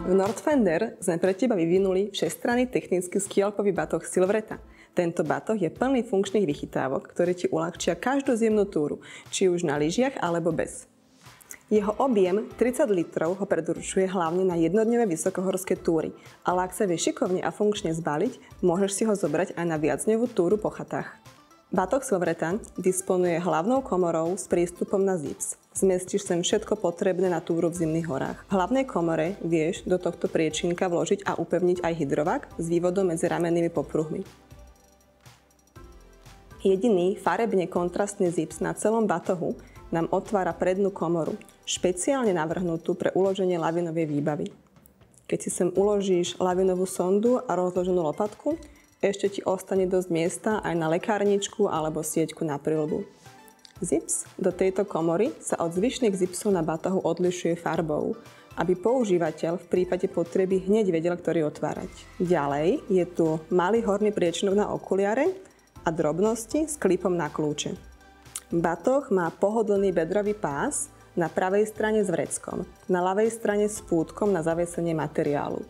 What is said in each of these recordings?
V Nordfender sme pre teba vyvinuli všestranný technický skialpový batoh Silvretta. Tento batoh je plný funkčných vychytávok, ktoré ti uľahčia každú zimnú túru, či už na lyžiach alebo bez. Jeho objem 30 litrov ho predurčuje hlavne na jednodňové vysokohorské túry, ale ak sa vie šikovne a funkčne zbaliť, môžeš si ho zobrať aj na viacdňovú túru po chatách. Batoh Silvretta disponuje hlavnou komorou s prístupom na zips. Zmestíš sem všetko potrebné na túru v zimných horách. V hlavnej komore vieš do tohto priečinka vložiť a upevniť aj hydrovák s vývodom medzi ramennými popruhmi. Jediný farebne kontrastný zips na celom batohu nám otvára prednú komoru, špeciálne navrhnutú pre uloženie lavinovej výbavy. Keď si sem uložíš lavinovú sondu a rozloženú lopatku, ešte ti ostane dosť miesta aj na lekárničku alebo sieťku na prilbu. Zips do tejto komory sa od zvyšných zipsov na batohu odlišuje farbou, aby používateľ v prípade potreby hneď vedel, ktorý otvárať. Ďalej je tu malý horný priečinok na okuliare a drobnosti s klipom na kľúče. Batoh má pohodlný bedrový pás na pravej strane s vreckom, na ľavej strane s pútkom na zavesenie materiálu.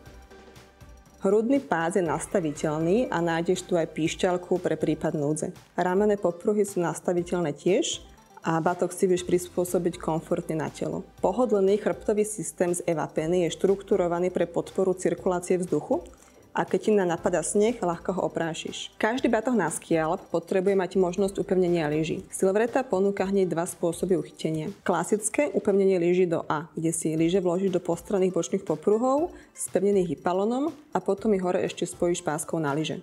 Hrudný pás je nastaviteľný a nájdeš tu aj píšťalku pre prípad núdze. Ramenné popruhy sú nastaviteľné tiež a batoh si vieš prispôsobiť komfortne na telo. Pohodlný chrbtový systém z Evapeny je štrukturovaný pre podporu cirkulácie vzduchu a keď ti napadá sneh, ľahko ho oprášiš. Každý batoh na skialp potrebuje mať možnosť upevnenia lyží. Silvretta ponúka hneď dva spôsoby uchytenia. Klasické upevnenie lyží do A, kde si lyže vložíš do postranných bočných popruhov spevnených hypalonom a potom ich hore ešte spojíš páskou na lyže.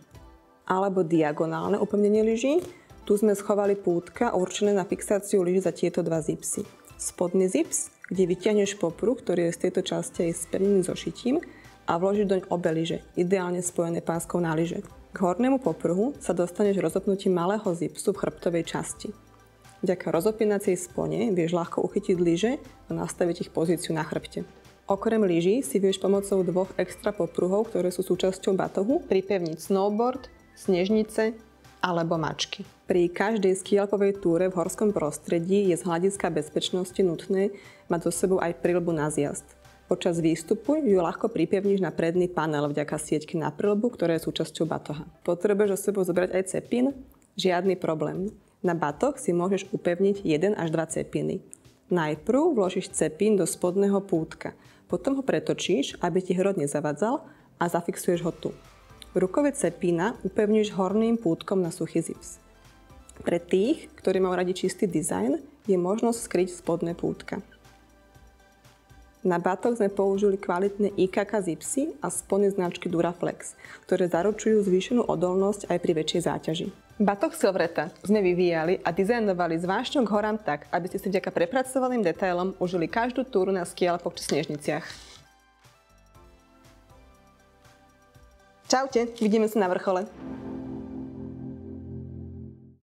Alebo diagonálne upevnenie lyží. Tu sme schovali pútka určené na fixáciu lyží za tieto dva zipsy. Spodný zips, kde vyťahneš popruh, ktorý je z tejto časti spevnený so šitím, a vložiť doň obe lyže, ideálne spojené páskou na lyže. K hornému popruhu sa dostaneš rozopnutím malého zipsu v chrbtovej časti. Vďaka rozopínacej spone vieš ľahko uchytiť lyže a nastaviť ich pozíciu na chrbte. Okrem lyží si vieš pomocou dvoch extra popruhov, ktoré sú súčasťou batohu, pripevniť snowboard, snežnice alebo mačky. Pri každej skialpovej túre v horskom prostredí je z hľadiska bezpečnosti nutné mať so sebou aj prilbu na zjazd. Počas výstupu ju ľahko pripevníš na predný panel vďaka sieťky na prilbu, ktorá je súčasťou batoha. Potrebuješ so sebou zobrať aj cepín? Žiadny problém. Na batoh si môžeš upevniť 1 až 2 cepíny. Najprv vložíš cepín do spodného pútka, potom ho pretočíš, aby ti hrot nezavadzal a zafixuješ ho tu. Rukové cepína upevníš horným pútkom na suchý zips. Pre tých, ktorí majú radi čistý dizajn, je možnosť skryť spodné pútka. Na batoh sme použili kvalitné IKK zipsy a spony značky Duraflex, ktoré zaručujú zvýšenú odolnosť aj pri väčšej záťaži. Batoh Silvretta sme vyvíjali a dizajnovali s vášňou k horám tak, aby ste si vďaka prepracovaným detailom užili každú túru na skialpoch či snežniciach. Čaute, vidíme sa na vrchole.